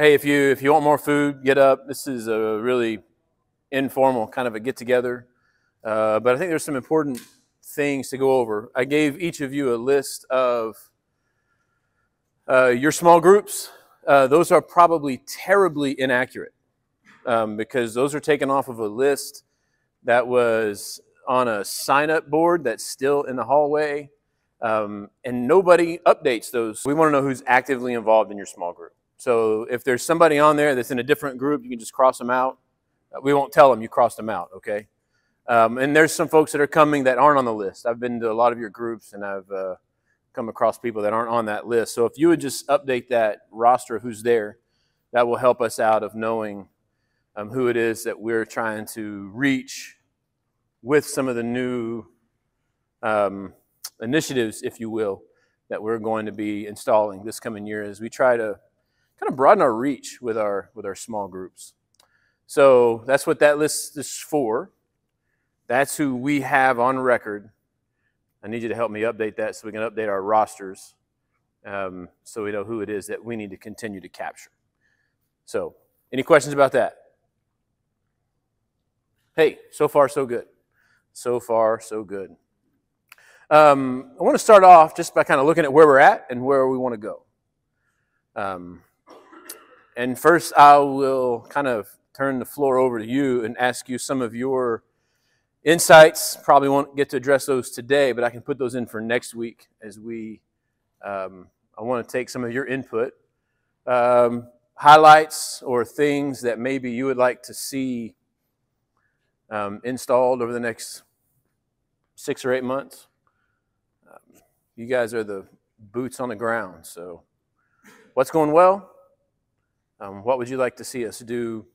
Hey, if you want more food, get up. This is a really informal kind of a get together, but I think there's some important things to go over. I gave each of you a list of your small groups. Those are probably terribly inaccurate because those are taken off of a list that was on a sign-up board that's still in the hallway, and nobody updates those. We want to know who's actively involved in your small group. So if there's somebody on there that's in a different group, you can just cross them out. We won't tell them you crossed them out, okay? And there's some folks that are coming that aren't on the list. I've been to a lot of your groups, and I've come across people that aren't on that list. So if you would just update that roster of who's there, that will help us out of knowing who it is that we're trying to reach with some of the new initiatives, if you will, that we're going to be installing this coming year as we try to kind of broaden our reach with our small groups. So that's what that list is for. That's who we have on record. I need you to help me update that so we can update our rosters so we know who it is that we need to continue to capture. So any questions about that? Hey, so far so good. So far so good. I want to start off just by kind of looking at where we're at and where we want to go. And first, I will kind of turn the floor over to you and ask you some of your insights. Probably won't get to address those today, but I can put those in for next week as we, I want to take some of your input, highlights or things that maybe you would like to see installed over the next 6 or 8 months. You guys are the boots on the ground, so what's going well? What would you like to see us do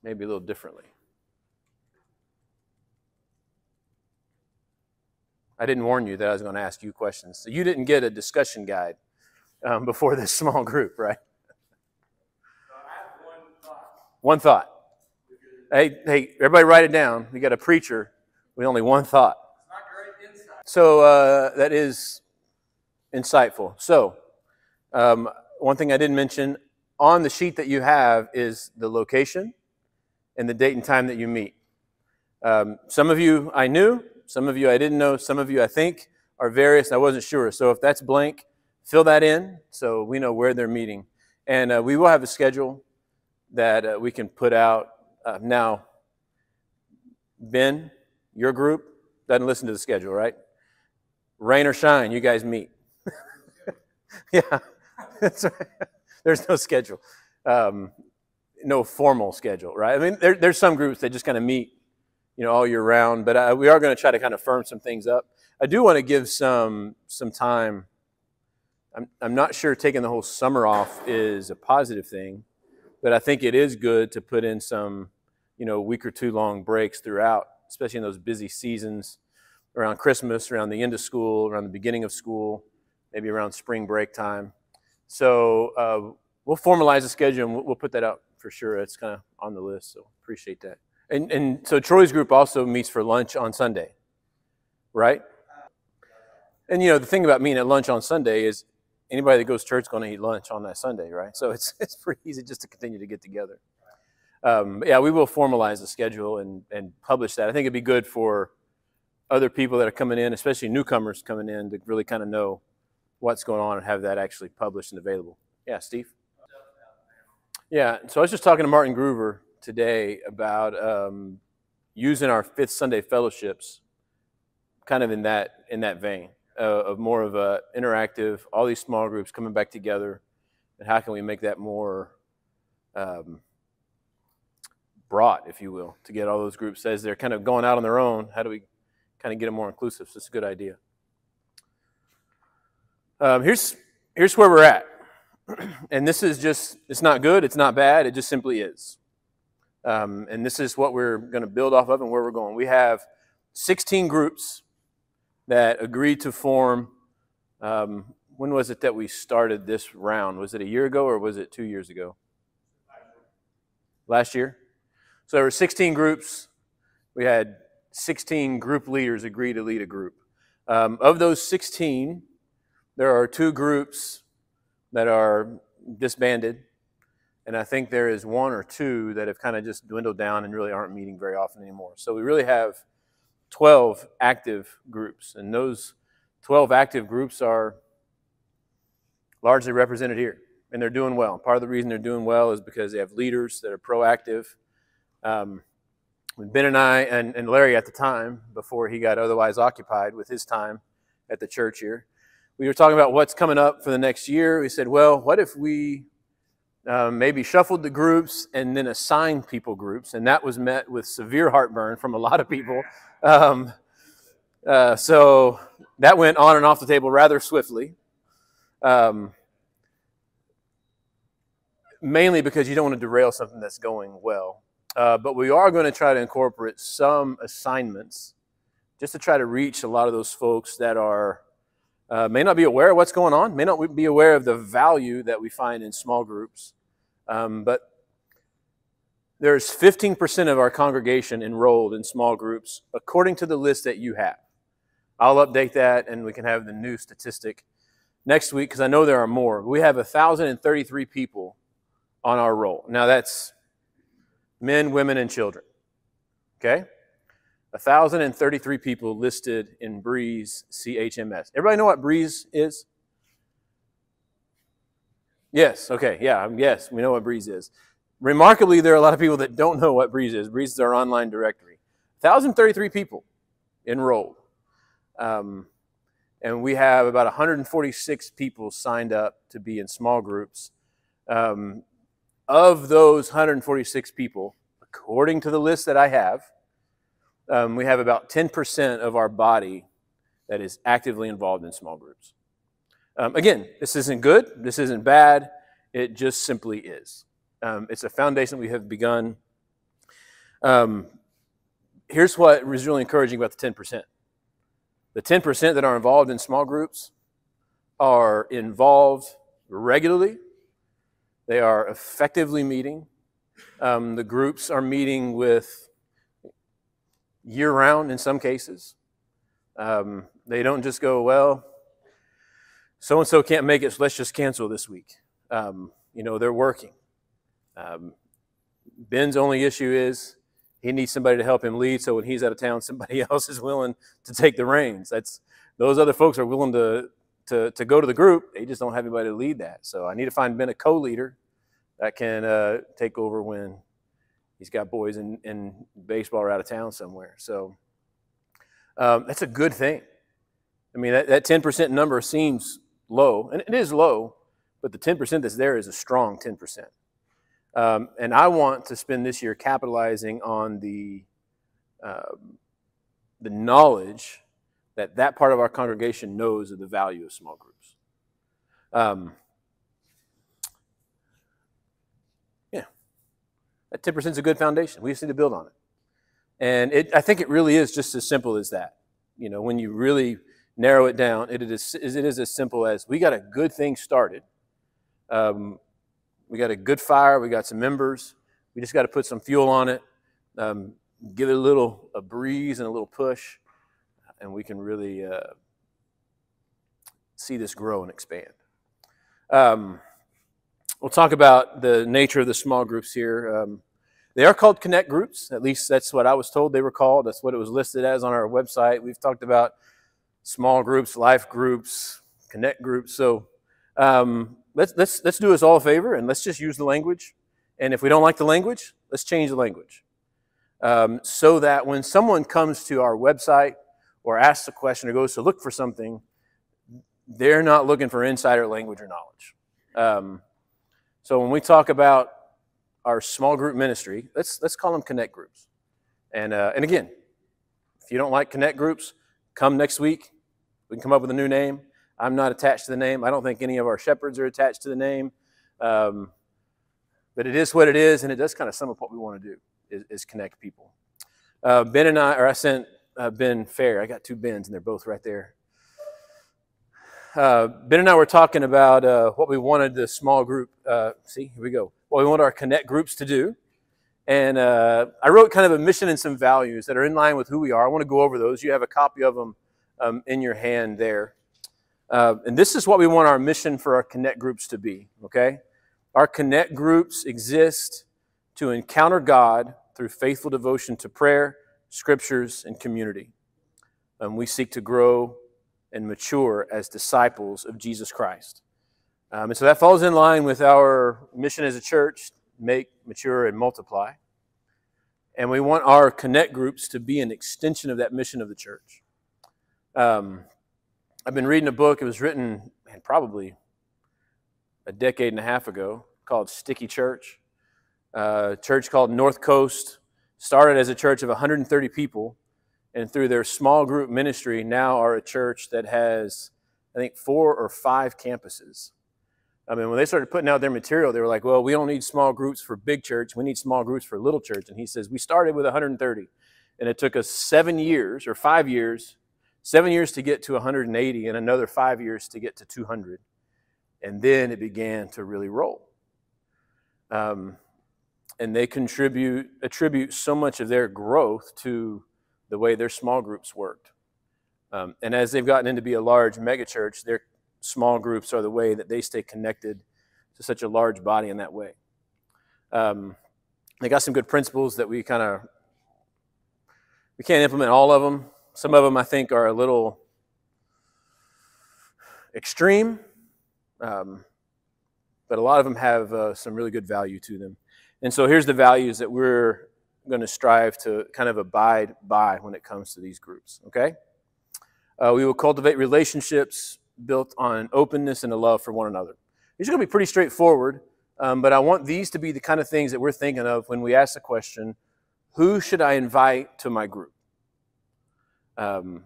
maybe a little differently? I didn't warn you that I was going to ask you questions. So you didn't get a discussion guide before this small group, right? I have one thought. One thought. Hey, everybody write it down. We got a preacher with only one thought. It's not great insight. So that is insightful. So one thing I didn't mention, on the sheet that you have is the location and the date and time that you meet. Some of you I knew, some of you I didn't know, some of you I think are various. I wasn't sure. So if that's blank, fill that in so we know where they're meeting. And we will have a schedule that we can put out. Now, Ben, your group doesn't listen to the schedule, right? Rain or shine, you guys meet. Yeah, that's right. There's no schedule, no formal schedule, right? I mean, there's some groups that just kind of meet, all year round. But we are going to try to kind of firm some things up. I do want to give some time. I'm not sure taking the whole summer off is a positive thing, but I think it is good to put in some, week or two long breaks throughout, especially in those busy seasons around Christmas, around the end of school, around the beginning of school, maybe around spring break time. So we'll formalize the schedule and we'll put that out for sure. It's kind of on the list, so appreciate that. And so Troy's group also meets for lunch on Sunday, right? And the thing about meeting at lunch on Sunday is anybody that goes to church is going to eat lunch on that Sunday, right? So it's pretty easy just to continue to get together. Yeah, we will formalize the schedule and publish that. I think it'd be good for other people that are coming in, especially newcomers coming in, to really kind of know what's going on and have that actually published and available. Yeah, Steve? Yeah, so I was just talking to Martin Groover today about using our Fifth Sunday fellowships kind of in that vein of more of a interactive, all these small groups coming back together, and how can we make that more broad, if you will, to get all those groups as they're kind of going out on their own. How do we kind of get them more inclusive? So it's a good idea. Here's where we're at. And this is just, it's not good, it's not bad, it just simply is. And this is what we're going to build off of and where we're going. We have 16 groups that agreed to form. When was it that we started this round? Was it a year ago or was it 2 years ago? Last year? So there were 16 groups. We had 16 group leaders agree to lead a group. Of those 16, there are 2 groups that are disbanded, And I think there is one or two that have kind of just dwindled down and really aren't meeting very often anymore. So we really have 12 active groups, and those 12 active groups are largely represented here, and they're doing well. Part of the reason they're doing well is because they have leaders that are proactive. Ben and I, and Larry at the time, before he got otherwise occupied with his time at the church here, we were talking about what's coming up for the next year. We said, well, what if we maybe shuffled the groups and then assigned people groups? And that was met with severe heartburn from a lot of people. So that went on and off the table rather swiftly. Mainly because you don't want to derail something that's going well. But we are going to try to incorporate some assignments just to try to reach a lot of those folks that are may not be aware of what's going on, may not be aware of the value that we find in small groups. But there's 15% of our congregation enrolled in small groups according to the list that you have. I'll update that, and we can have the new statistic next week because I know there are more. We have 1,033 people on our roll. Now that's men, women, and children. Okay? 1,033 people listed in Breeze CHMS. Everybody know what Breeze is? Yes, okay, yeah, yes, we know what Breeze is. Remarkably, there are a lot of people that don't know what Breeze is. Breeze is our online directory. 1,033 people enrolled. And we have about 146 people signed up to be in small groups. Of those 146 people, according to the list that I have, we have about 10% of our body that is actively involved in small groups. Again, this isn't good, this isn't bad, it just simply is. It's a foundation we have begun. Here's what was really encouraging about the 10%. The 10% that are involved in small groups are involved regularly. They are effectively meeting. The groups are meeting with year-round in some cases. They don't just go, well, so-and-so can't make it, so let's just cancel this week. They're working. Ben's only issue is he needs somebody to help him lead, so when he's out of town, somebody else is willing to take the reins. Those other folks are willing to go to the group. They just don't have anybody to lead that. So I need to find Ben a co-leader that can take over when he's got boys in baseball or out of town somewhere. So that's a good thing. I mean, that 10% number seems low, and it is low, but the 10% that's there is a strong 10%. And I want to spend this year capitalizing on the knowledge that part of our congregation knows of the value of small groups. That 10% is a good foundation. We just need to build on it. And I think it really is just as simple as that. When you really narrow it down, it is as simple as we got a good thing started. We got a good fire. We got some members. We just got to put some fuel on it, give it a breeze and a little push, and we can really see this grow and expand. We'll talk about the nature of the small groups here. They are called Connect groups. At least that's what I was told they were called. That's what it was listed as on our website. We've talked about small groups, life groups, Connect groups. So let's do us all a favor and let's just use the language. And if we don't like the language, let's change the language. So that when someone comes to our website or asks a question or goes to look for something, they're not looking for insider language or knowledge. So when we talk about our small group ministry, let's call them Connect groups. And again, if you don't like Connect groups, come next week. We can come up with a new name. I'm not attached to the name. I don't think any of our shepherds are attached to the name. But it is what it is, and it does kind of sum up what we want to do, is connect people. Ben and I sent Ben Fair. I got two Bens, and they're both right there. Ben and I were talking about what we wanted the small group, here we go, what we want our Connect groups to do. And I wrote kind of a mission and some values that are in line with who we are. I want to go over those. You have a copy of them in your hand there. And this is what we want our mission for our Connect groups to be, okay? Our connect groups exist to encounter God through faithful devotion to prayer, scriptures, and community. We seek to grow and mature as disciples of Jesus Christ. And so that falls in line with our mission as a church: make, mature, and multiply. And we want our connect groups to be an extension of that mission of the church. I've been reading a book. It was written probably a decade and a half ago, called Sticky Church. A church called North Coast started as a church of 130 people, and through their small group ministry now are a church that has, I think, 4 or 5 campuses. I mean, when they started putting out their material, they were like, well, we don't need small groups for big church. We need small groups for little church. And he says, we started with 130, and it took us 7 years or 5 years, 7 years to get to 180, and another 5 years to get to 200. And then it began to really roll. And they attribute so much of their growth to the way their small groups worked. And as they've gotten into be a large megachurch, their small groups are the way that they stay connected to such a large body in that way. They got some good principles that we can't implement all of them. Some of them I think are a little extreme, but a lot of them have some really good value to them. And so here's the values that we're going to strive to kind of abide by when it comes to these groups, okay? We will cultivate relationships built on openness and a love for one another. These are going to be pretty straightforward, but I want these to be the kind of things that we're thinking of when we ask the question, who should I invite to my group? 500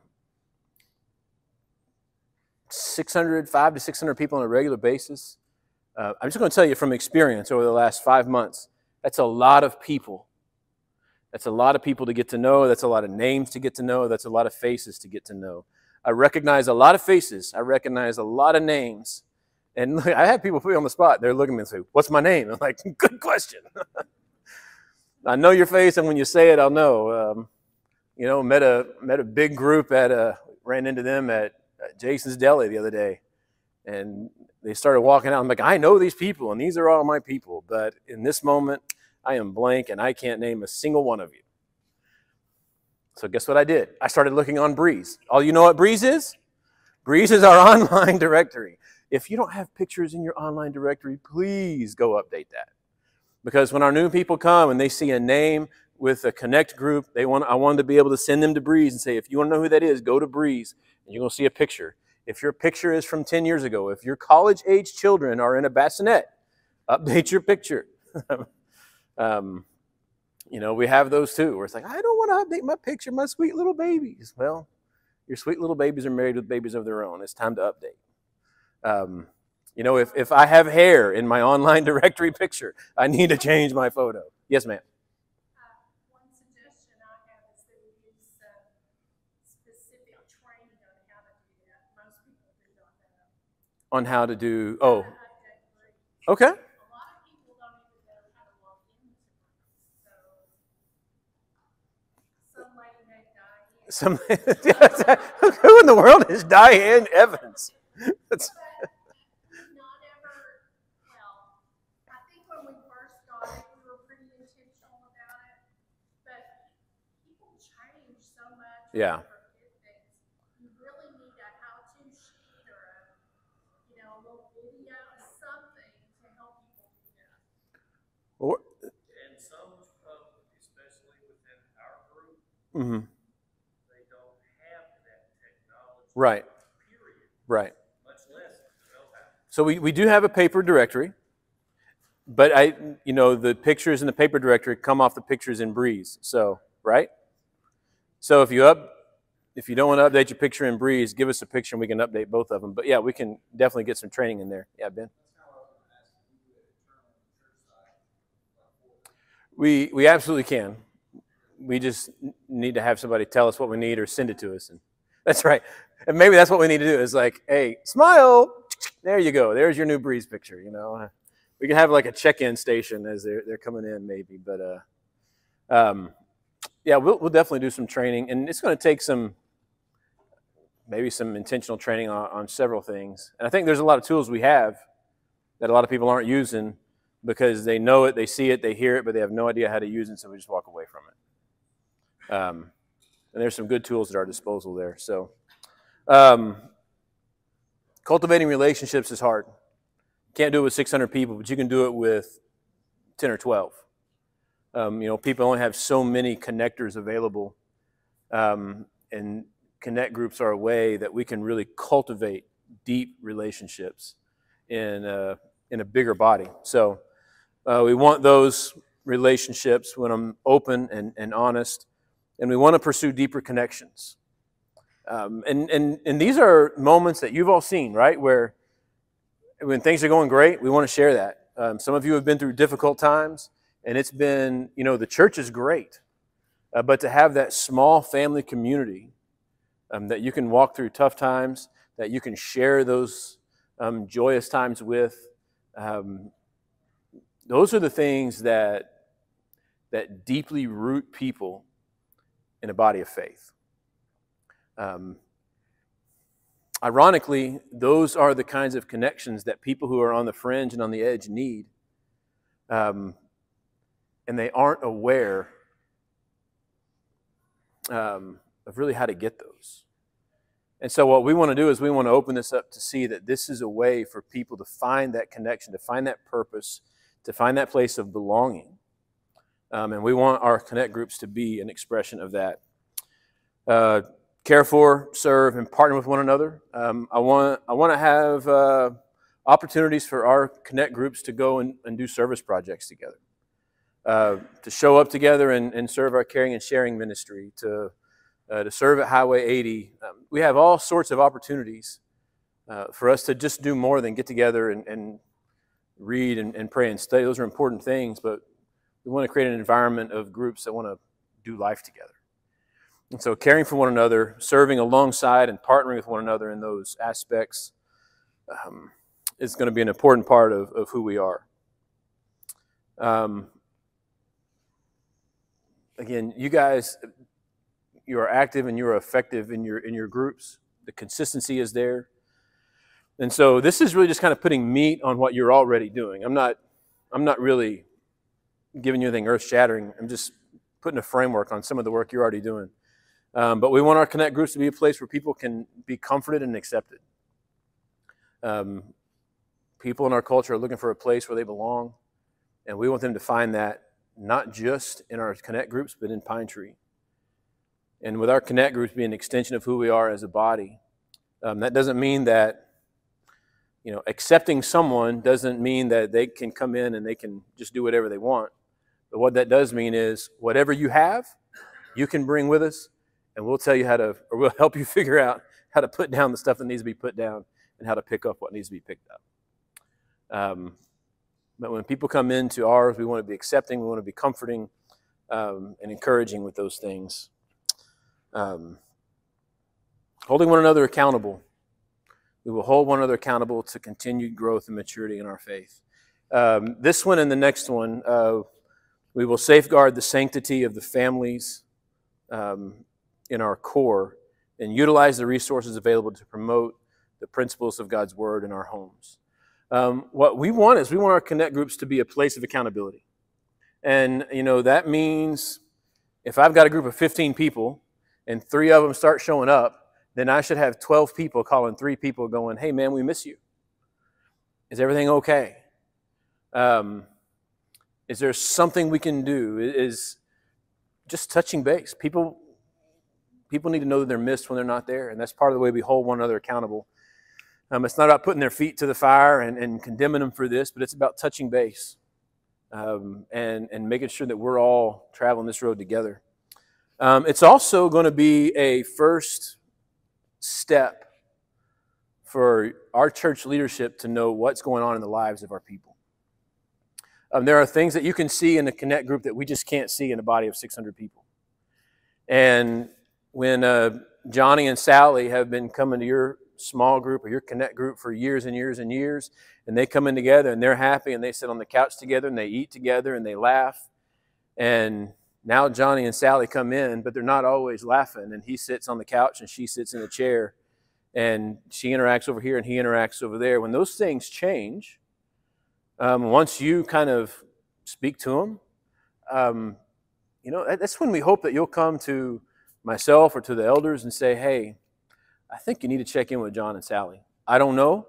to 600 people on a regular basis. I'm just going to tell you from experience over the last 5 months, that's a lot of people. That's a lot of people to get to know. That's a lot of names to get to know. That's a lot of faces to get to know. I recognize a lot of faces. I recognize a lot of names. And look, I had people put me on the spot. They're looking at me and say, what's my name? I'm like, good question. I know your face, and when you say it, I'll know. Met a big group ran into them at Jason's Deli the other day. And they started walking out. I'm like, I know these people, and these are all my people. But in this moment, I am blank, and I can't name a single one of you. So guess what I did? I started looking on Breeze. All you know what Breeze is? Breeze is our online directory. If you don't have pictures in your online directory, please go update that. Because when our new people come and they see a name with a connect group, I wanted to be able to send them to Breeze and say, if you want to know who that is, go to Breeze, and you're going to see a picture. If your picture is from 10 years ago, if your college-age children are in a bassinet, update your picture. We have those too, where it's like, I don't want to update my picture, my sweet little babies. Well, your sweet little babies are married with babies of their own. It's time to update. If I have hair in my online directory picture, I need to change my photo. Yes, ma'am. One suggestion I have is that we use specific training on how to do that. Most people do not know. On how to do, A okay. lot of people don't even know how to log into it. So some lady named Diane. Who in the world is Diane Evans? I think when we first started, we were pretty intentional about it, but people change so much. Yeah. You really need a how-to sheet or a little video, something to help people do that. And some, especially within our group, Mm-hmm. they don't have that technology. Right. Period. Right. Much less know how. So we do have a paper directory, but the pictures in the paper directory come off the pictures in Breeze. So, right? So if you don't want to update your picture in Breeze, give us a picture and we can update both of them. But yeah, we can definitely get some training in there. Yeah, Ben? We absolutely can. We just need to have somebody tell us what we need or send it to us. And that's right. And maybe that's what we need to do is like, hey, smile. There you go. There's your new Breeze picture. We can have like a check-in station as they're coming in maybe. But yeah, we'll definitely do some training. And it's going to take maybe some intentional training on several things. And I think there's a lot of tools we have that a lot of people aren't using. because they know it, they see it, they hear it, but they have no idea how to use it, so we just walk away from it. And there's some good tools at our disposal there. So cultivating relationships is hard. Can't do it with 600 people, but you can do it with 10 or 12. People only have so many connectors available, and connect groups are a way that we can really cultivate deep relationships in a bigger body. So we want those relationships when I'm open and honest, and we want to pursue deeper connections. And these are moments that you've all seen, right? Where when things are going great, we want to share that. Some of you have been through difficult times, and it's been, the church is great. But to have that small family community that you can walk through tough times, that you can share those joyous times with, those are the things that deeply root people in a body of faith. Ironically, those are the kinds of connections that people who are on the fringe and on the edge need. And they aren't aware of really how to get those. And so what we want to do is we want to open this up to see that this is a way for people to find that connection, to find that purpose, to find that place of belonging. And we want our connect groups to be an expression of that. Care for, serve, and partner with one another. I want to have opportunities for our connect groups to go and do service projects together, to show up together and serve our caring and sharing ministry, to serve at Highway 80. We have all sorts of opportunities for us to just do more than get together and read and pray and study. Those are important things, but we want to create an environment of groups that want to do life together. And so caring for one another, serving alongside and partnering with one another in those aspects is going to be an important part of who we are. Again, you guys, you are active and you are effective in your groups. The consistency is there. And so this is really just kind of putting meat on what you're already doing. I'm not really giving you anything earth-shattering. I'm just putting a framework on some of the work you're already doing. But we want our connect groups to be a place where people can be comforted and accepted. People in our culture are looking for a place where they belong, and we want them to find that not just in our connect groups, but in Pine Tree. And with our connect groups being an extension of who we are as a body, that doesn't mean that, accepting someone doesn't mean that they can come in and they can just do whatever they want. But what that does mean is whatever you have, you can bring with us, and we'll tell you or we'll help you figure out how to put down the stuff that needs to be put down and how to pick up what needs to be picked up. But when people come into ours, we want to be accepting, we want to be comforting and encouraging with those things. Holding one another accountable. We will hold one another accountable to continued growth and maturity in our faith. This one and the next one, we will safeguard the sanctity of the families in our core and utilize the resources available to promote the principles of God's word in our homes. What we want is we want our connect groups to be a place of accountability. And, that means if I've got a group of 15 people and 3 of them start showing up, then I should have 12 people calling 3 people going, "Hey, man, we miss you. Is everything okay? Is there something we can do?" Is just touching base. People need to know that they're missed when they're not there, and that's part of the way we hold one another accountable. It's not about putting their feet to the fire and condemning them for this, but it's about touching base and making sure that we're all traveling this road together. It's also going to be a first step for our church leadership to know what's going on in the lives of our people. There are things that you can see in a connect group that we just can't see in a body of 600 people. And when Johnny and Sally have been coming to your small group or your connect group for years and years and years, and they come in together and they're happy and they sit on the couch together and they eat together and they laugh, and now Johnny and Sally come in, but they're not always laughing, and he sits on the couch and she sits in a chair, and she interacts over here and he interacts over there. When those things change, once you kind of speak to them, that's when we hope that you'll come to myself or to the elders and say, hey, I think you need to check in with John and Sally. I don't know.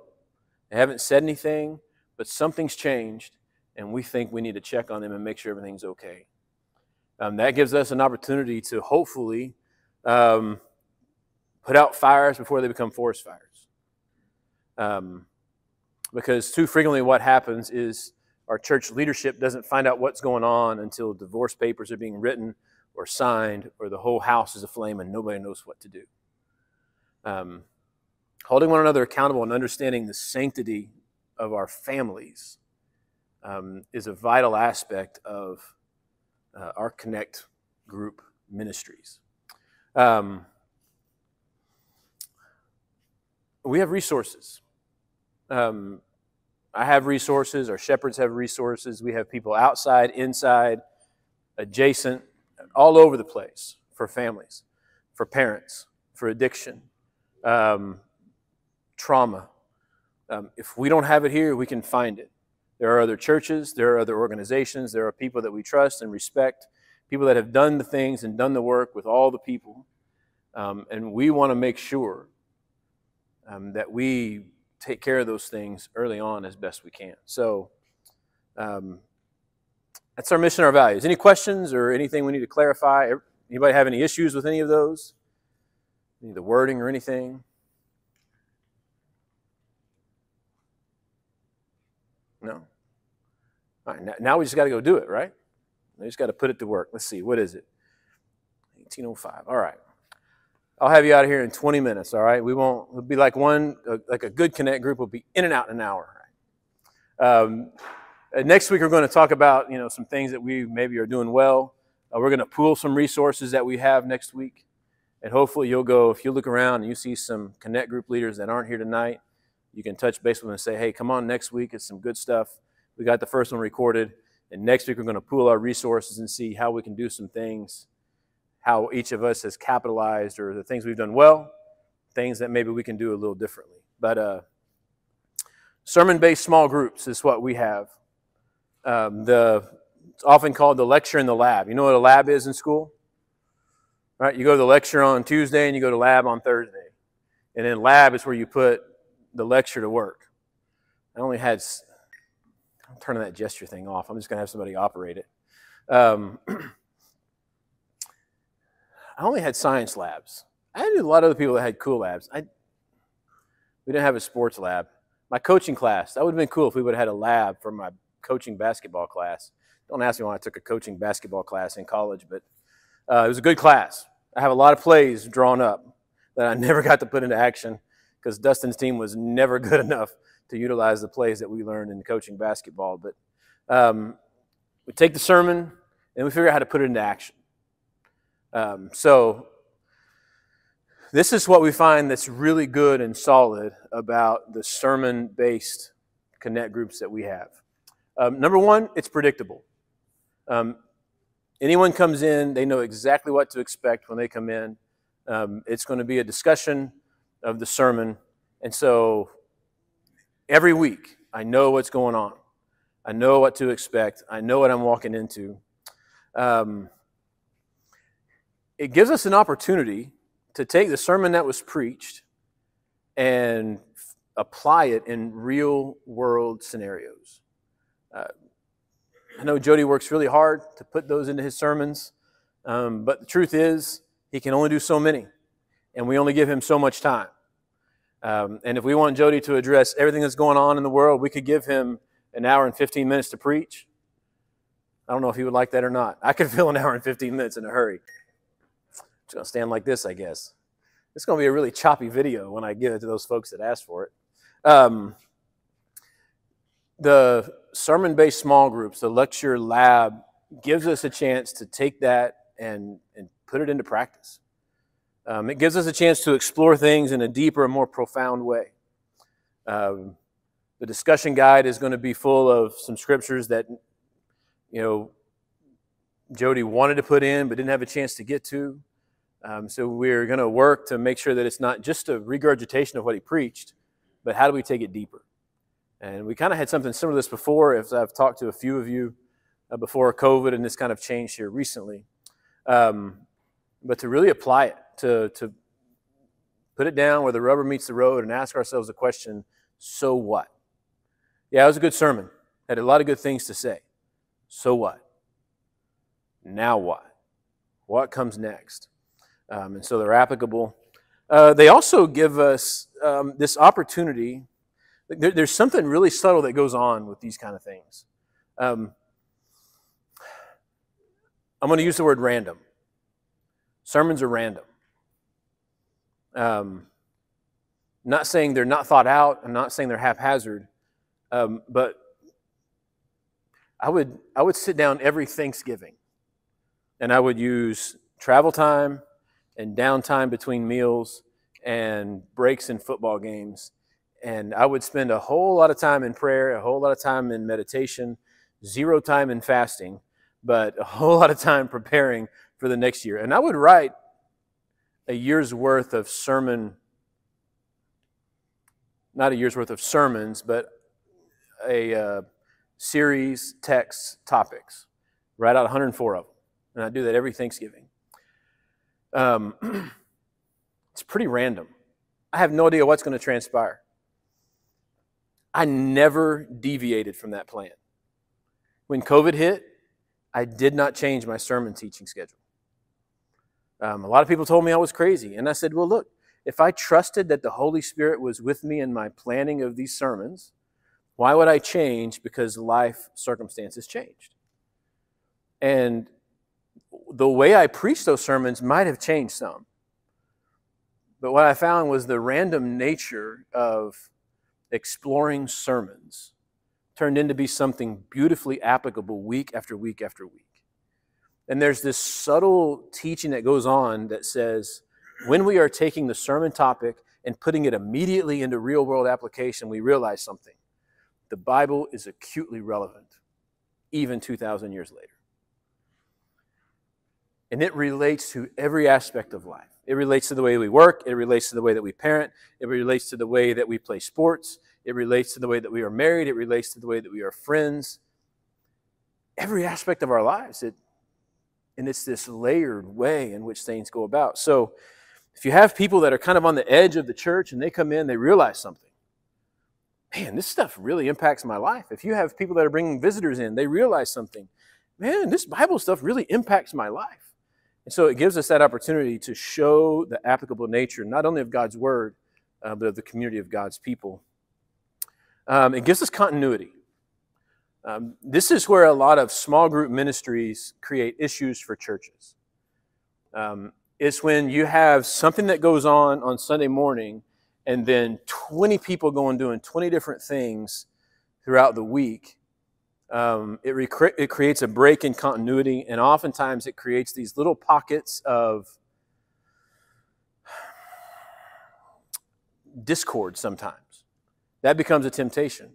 They haven't said anything, but something's changed, and we think we need to check on them and make sure everything's okay. That gives us an opportunity to hopefully put out fires before they become forest fires. Because too frequently what happens is our church leadership doesn't find out what's going on until divorce papers are being written or signed, or the whole house is aflame and nobody knows what to do. Holding one another accountable and understanding the sanctity of our families is a vital aspect of our Connect group ministries. We have resources. I have resources, our shepherds have resources, we have people outside, inside, adjacent, all over the place for families, for parents, for addiction, trauma. If we don't have it here, we can find it. There are other churches, there are other organizations, there are people that we trust and respect, people that have done the things and done the work with all the people, and we want to make sure that we take care of those things early on as best we can. So that's our mission, our values. Any questions or anything we need to clarify? Anybody have any issues with any of those? Any of the wording or anything? No? All right, now we just got to go do it, right? We just got to put it to work. Let's see, what is it? 18:05. All right. I'll have you out of here in 20 minutes, all right? We'll be like a good Connect group. We'll be in and out in an hour. Next week, we're going to talk about, some things that we maybe are doing well. We're going to pool some resources that we have next week. And hopefully you'll go, if you look around and you see some Connect group leaders that aren't here tonight, you can touch base with them and say, hey, come on next week. It's some good stuff. We got the first one recorded. And next week, we're going to pool our resources and see how we can do some things, how each of us has capitalized, or the things we've done well, things that maybe we can do a little differently. But sermon-based small groups is what we have. It's often called the lecture in the lab. You know what a lab is in school? Right? You go to the lecture on Tuesday and you go to lab on Thursday. And then lab is where you put the lecture to work. I'm turning that gesture thing off. I'm just going to have somebody operate it. I only had science labs. I had a lot of other people that had cool labs. We didn't have a sports lab. My coaching class, that would have been cool if we would have had a lab for my coaching basketball class. Don't ask me why I took a coaching basketball class in college, but it was a good class. I have a lot of plays drawn up that I never got to put into action because Dustin's team was never good enough to utilize the plays that we learned in coaching basketball. But we take the sermon and we figure out how to put it into action. So this is what we find that's really good and solid about the sermon-based Connect groups that we have. Number one, it's predictable. Anyone comes in, they know exactly what to expect when they come in. It's going to be a discussion of the sermon. And so every week, I know what's going on. I know what to expect. I know what I'm walking into. It gives us an opportunity to take the sermon that was preached and apply it in real-world scenarios. I know Jody works really hard to put those into his sermons, but the truth is he can only do so many, and we only give him so much time. And if we want Jody to address everything that's going on in the world, we could give him an hour and 15 minutes to preach. I don't know if he would like that or not. I could fill an hour and 15 minutes in a hurry. Just going to stand like this, I guess. It's going to be a really choppy video when I give it to those folks that asked for it. The sermon-based small groups, the lecture lab, gives us a chance to take that and put it into practice. It gives us a chance to explore things in a deeper and more profound way. The discussion guide is going to be full of some scriptures that, Jody wanted to put in but didn't have a chance to get to. So we're going to work to make sure that it's not just a regurgitation of what he preached, but how do we take it deeper? And we kind of had something similar to this before, as I've talked to a few of you before COVID, and this kind of changed here recently. But to really apply it, to put it down where the rubber meets the road and ask ourselves the question, so what? Yeah, it was a good sermon. Had a lot of good things to say. So what? Now what? What comes next? And so they're applicable. They also give us this opportunity. There's something really subtle that goes on with these kind of things. I'm going to use the word random. Sermons are random. Not saying they're not thought out. I'm not saying they're haphazard. But I would sit down every Thanksgiving, and I would use travel time and downtime between meals and breaks in football games. And I would spend a whole lot of time in prayer, a whole lot of time in meditation, 0 time in fasting, but a whole lot of time preparing for the next year. And I would write a year's worth of sermon, not a year's worth of sermons, but a series, texts, topics. Write out 104 of them. And I do that every Thanksgiving. It's pretty random. I have no idea what's going to transpire. I never deviated from that plan. When COVID hit, I did not change my sermon teaching schedule. A lot of people told me I was crazy. And I said, well, look, if I trusted that the Holy Spirit was with me in my planning of these sermons, why would I change because life circumstances changed? And the way I preached those sermons might have changed some. But what I found was the random nature of exploring sermons turned into be something beautifully applicable week after week after week. And there's this subtle teaching that goes on that says, when we are taking the sermon topic and putting it immediately into real-world application, we realize something. The Bible is acutely relevant, even 2,000 years later. And it relates to every aspect of life. It relates to the way we work. It relates to the way that we parent. It relates to the way that we play sports. It relates to the way that we are married. It relates to the way that we are friends. Every aspect of our lives. And it's this layered way in which things go about. So if you have people that are kind of on the edge of the church and they come in, they realize something. Man, this stuff really impacts my life. If you have people that are bringing visitors in, they realize something. Man, this Bible stuff really impacts my life. And so it gives us that opportunity to show the applicable nature, not only of God's Word, but of the community of God's people. It gives us continuity. This is where a lot of small group ministries create issues for churches. It's when you have something that goes on Sunday morning, and then 20 people go and doing 20 different things throughout the week. It creates a break in continuity, and oftentimes it creates these little pockets of discord sometimes. That becomes a temptation.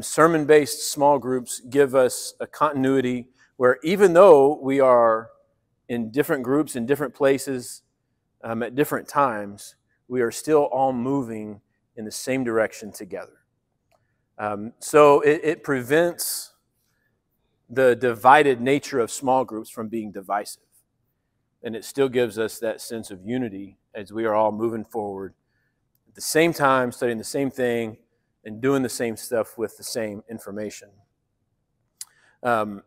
Sermon-based small groups give us a continuity where even though we are in different groups, in different places, at different times, we are still all moving in the same direction together. So it prevents the divided nature of small groups from being divisive. And it still gives us that sense of unity as we are all moving forward at the same time, studying the same thing, and doing the same stuff with the same information. And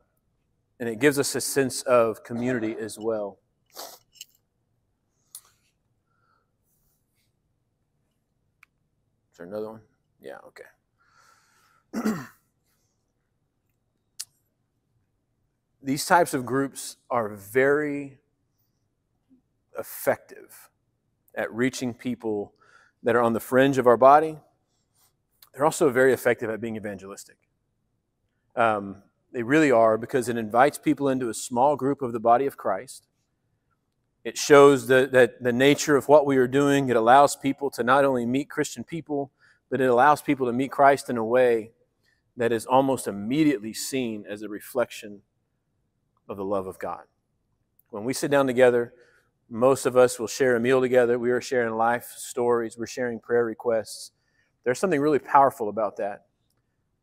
it gives us a sense of community as well. Is there another one? Yeah, okay. These types of groups are very effective at reaching people that are on the fringe of our body. They're also very effective at being evangelistic. They really are, because it invites people into a small group of the body of Christ. It shows that the nature of what we are doing. It allows people to not only meet Christian people, but it allows people to meet Christ in a way that is almost immediately seen as a reflection of the love of God. When we sit down together, most of us will share a meal together. We are sharing life stories. We're sharing prayer requests. There's something really powerful about that.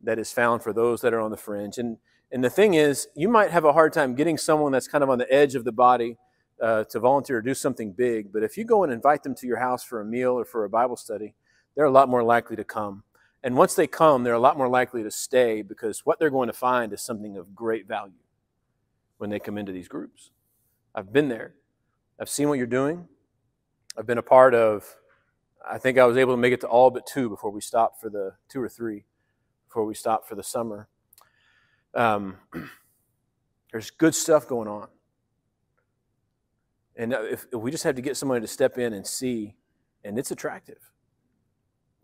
that is found for those that are on the fringe. And the thing is, you might have a hard time getting someone that's kind of on the edge of the body to volunteer or do something big. But if you go and invite them to your house for a meal or for a Bible study, they're a lot more likely to come. And once they come, they're a lot more likely to stay, because what they're going to find is something of great value when they come into these groups. I've been there. I've seen what you're doing. I've been a part of, I think I was able to make it to all but 2 before we stopped for the 2 or 3 before we stopped for the summer. There's good stuff going on. And if we just have to get somebody to step in and see, and it's attractive.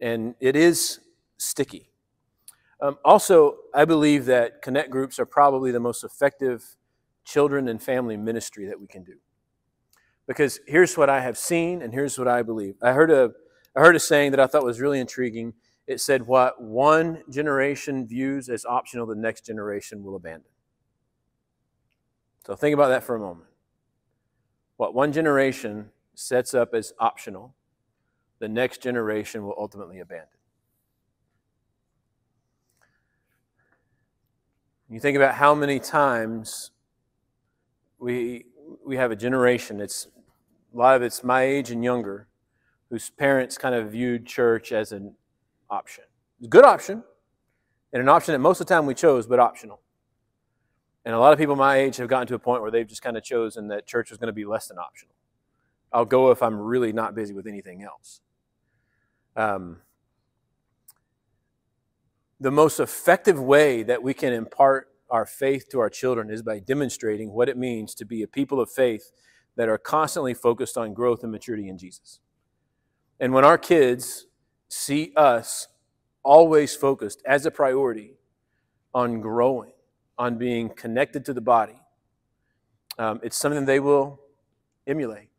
And it is sticky. Also, I believe that connect groups are probably the most effective children and family ministry that we can do. Because here's what I have seen, and here's what I believe. I heard a saying that I thought was really intriguing. It said, what one generation views as optional, the next generation will abandon. So think about that for a moment. What one generation sets up as optional, the next generation will ultimately abandon. You think about how many times we have a generation, a lot of it's my age and younger, whose parents kind of viewed church as an option. It's a good option, and an option that most of the time we chose, but optional. And a lot of people my age have gotten to a point where they've just kind of chosen that church was going to be less than optional. I'll go if I'm really not busy with anything else. The most effective way that we can impart our faith to our children is by demonstrating what it means to be a people of faith that are constantly focused on growth and maturity in Jesus. And when our kids see us always focused as a priority on growing, on being connected to the body, it's something they will emulate.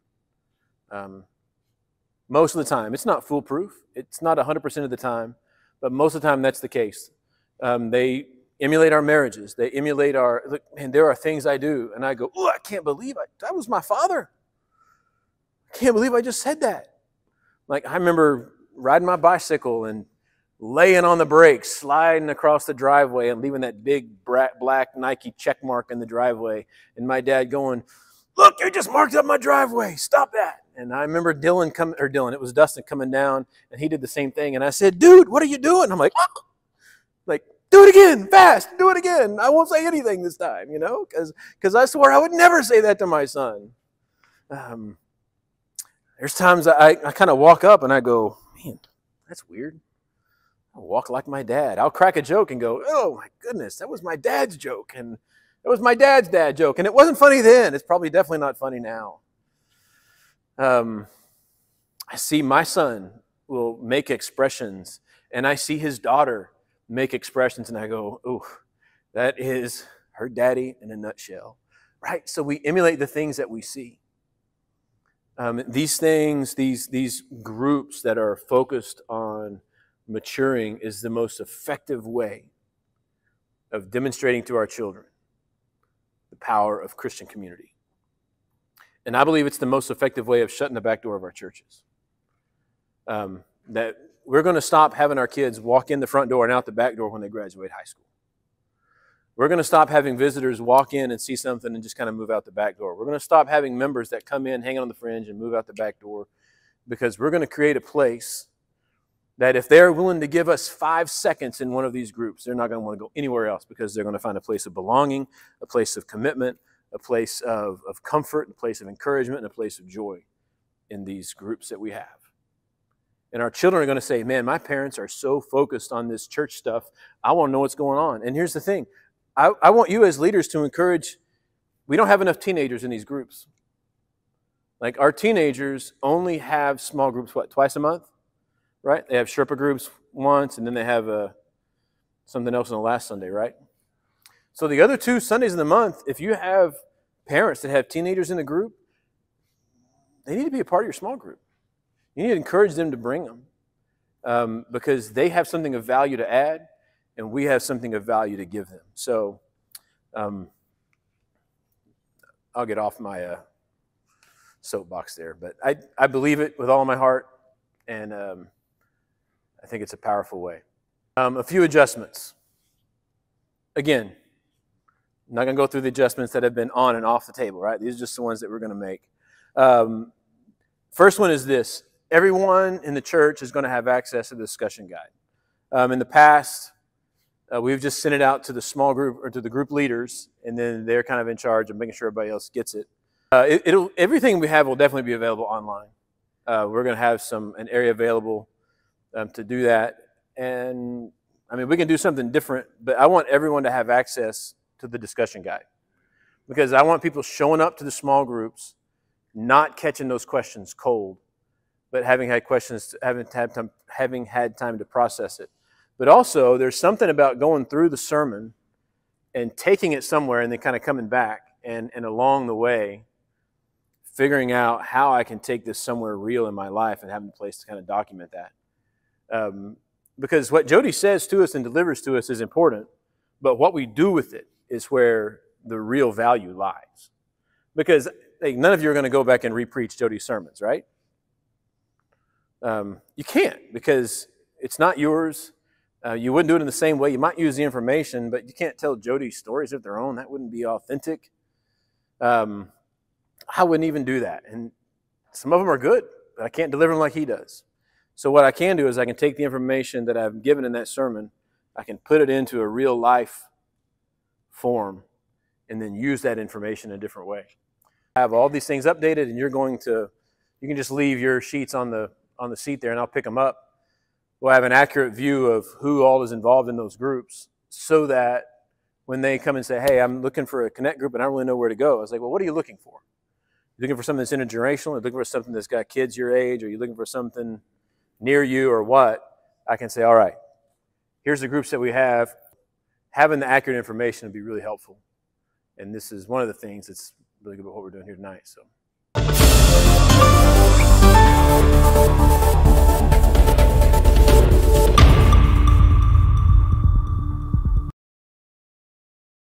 Most of the time. It's not foolproof. It's not 100% of the time, but most of the time that's the case. They emulate our marriages. They emulate look, man, there are things I do, and I go, oh, I can't believe that was my father. I can't believe I just said that. Like, I remember riding my bicycle and laying on the brakes, sliding across the driveway and leaving that big black Nike check mark in the driveway. And my dad going, look, you just marked up my driveway. Stop that. And I remember it was Dustin coming down, and he did the same thing. And I said, dude, what are you doing? I'm like, oh. Like, do it again, fast, do it again. I won't say anything this time, because I swore I would never say that to my son. There's times I kind of walk up and I go, man, that's weird. I'll walk like my dad. I'll crack a joke and go, oh my goodness, that was my dad's joke. And that was my dad's dad joke. And it wasn't funny then. It's probably definitely not funny now. I see my son will make expressions, and I see his daughter make expressions, and I go, oh, that is her daddy in a nutshell, right? So we emulate the things that we see. These things, these groups that are focused on maturing is the most effective way of demonstrating to our children the power of Christian community. And I believe it's the most effective way of shutting the back door of our churches. That we're going to stop having our kids walk in the front door and out the back door when they graduate high school. We're going to stop having visitors walk in and see something and just kind of move out the back door. We're going to stop having members that come in, hang on the fringe, and move out the back door, because we're going to create a place that if they're willing to give us 5 seconds in one of these groups, they're not going to want to go anywhere else, because they're going to find a place of belonging, a place of commitment, a place of comfort, a place of encouragement, and a place of joy in these groups that we have. And our children are going to say, man, my parents are so focused on this church stuff, I want to know what's going on. And here's the thing. I want you as leaders to encourage, we don't have enough teenagers in these groups. Like, our teenagers only have small groups, twice a month? Right? They have Sherpa groups once, and then they have something else on the last Sunday, right? So the other 2 Sundays in the month, if you have parents that have teenagers in the group, they need to be a part of your small group. You need to encourage them to bring them, because they have something of value to add, and we have something of value to give them. So I'll get off my soapbox there, but I believe it with all my heart, and I think it's a powerful way. A few adjustments. again, I'm not going to go through the adjustments that have been on and off the table, right? These are just the ones that we're going to make. First one is this. Everyone in the church is going to have access to the discussion guide. In the past, we've just sent it out to the small group or to the group leaders, and then they're kind of in charge of making sure everybody else gets it. Everything we have will definitely be available online. We're going to have an area available to do that. And I mean, we can do something different, but I want everyone to have access to the discussion guide, because I want people showing up to the small groups, not catching those questions cold, but having had questions, having had time to process it. But also, there's something about going through the sermon and taking it somewhere and then kind of coming back and along the way, figuring out how I can take this somewhere real in my life and having a place to kind of document that. Because what Jody says to us and delivers to us is important, but what we do with it is where the real value lies. Because none of you are going to go back and re-preach Jody's sermons, right? You can't, because it's not yours. You wouldn't do it in the same way. You might use the information, but you can't tell Jody's stories of their own. That wouldn't be authentic. I wouldn't even do that. And some of them are good, but I can't deliver them like he does. So what I can do is I can take the information that I've given in that sermon, I can put it into a real life form, and then use that information in a different way. I have all these things updated, and you can just leave your sheets on the seat there, and I'll pick them up. We'll have an accurate view of who all is involved in those groups, so that when they come and say, hey, I'm looking for a connect group and I don't really know where to go, I was like, well, what are you looking for? You looking for something that's intergenerational? Are you looking for something that's got kids your age? Are you looking for something near you or what? I can say, all right, here's the groups that we have. Having the accurate information would be really helpful. And this is one of the things that's really good about what we're doing here tonight. So.